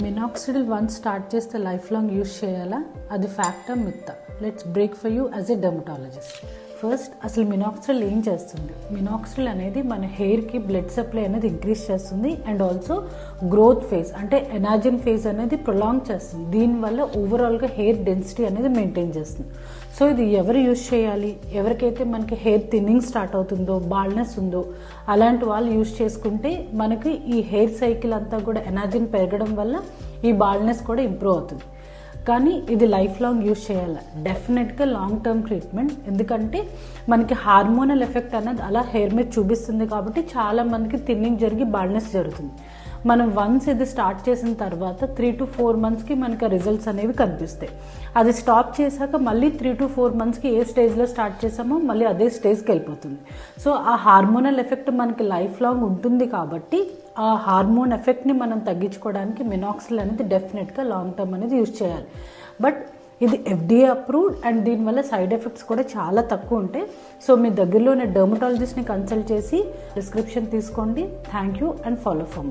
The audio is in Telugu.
మినాక్సిడిల్ వన్స్ స్టార్ట్ చేస్తే లైఫ్ లాంగ్ యూజ్ చేయాలా? అది ఫ్యాక్టా మిత్తా? Let's break for you as a dermatologist. First అసలు మినాక్సిడిల్ ఏం చేస్తుంది? మినాక్సిడిల్ అనేది మన హెయిర్కి బ్లడ్ సప్లై అనేది ఇంక్రీజ్ చేస్తుంది అండ్ ఆల్సో గ్రోత్ ఫేజ్ అంటే ఎనాజిన్ ఫేజ్ అనేది ప్రొలాంగ్ చేస్తుంది. దీనివల్ల ఓవరాల్గా హెయిర్ డెన్సిటీ అనేది మెయింటైన్ చేస్తుంది. సో ఇది ఎవరు యూజ్ చేయాలి? ఎవరికైతే మనకి హెయిర్ థిన్నింగ్ స్టార్ట్ అవుతుందో, బాల్నెస్ ఉందో అలాంటి వాళ్ళు యూజ్ చేసుకుంటే మనకి ఈ హెయిర్ సైకిల్ అంతా కూడా ఎనాజిన్ పెరగడం వల్ల ఈ బాల్నెస్ కూడా ఇంప్రూవ్ అవుతుంది. కానీ ఇది లైఫ్ లాంగ్ యూజ్ చేయాలి. డెఫినెట్గా లాంగ్ టర్మ్ ట్రీట్మెంట్, ఎందుకంటే మనకి హార్మోనల్ ఎఫెక్ట్ అనేది అలా హెయిర్ మీద చూపిస్తుంది కాబట్టి చాలా మందికి థిన్నింగ్ జరిగి బాల్నెస్ జరుగుతుంది. మనం వన్స్ ఇది స్టార్ట్ చేసిన తర్వాత 3 to 4 monthsకి మనకి రిజల్ట్స్ అనేవి కనిపిస్తాయి. అది స్టాప్ చేశాక మళ్ళీ 3 to 4 monthsకి ఏ స్టేజ్లో స్టార్ట్ చేసామో మళ్ళీ అదే స్టేజ్కి వెళ్ళిపోతుంది. సో ఆ హార్మోనల్ ఎఫెక్ట్ మనకి లైఫ్ లాంగ్ ఉంటుంది కాబట్టి ఆ హార్మోన్ ఎఫెక్ట్ని మనం తగ్గించుకోవడానికి మినాక్సిడిల్ అనేది డెఫినెట్గా లాంగ్ టర్మ్ అనేది యూజ్ చేయాలి. బట్ ఇది FDA అప్రూవ్డ్ అండ్ దీనివల్ల సైడ్ ఎఫెక్ట్స్ కూడా చాలా తక్కువ ఉంటాయి. సో మీ దగ్గరలో ఉన్న డెర్మటాలజిస్ట్ని కన్సల్ట్ చేసి ప్రిస్క్రిప్షన్ తీసుకోండి. Thank you and follow for more.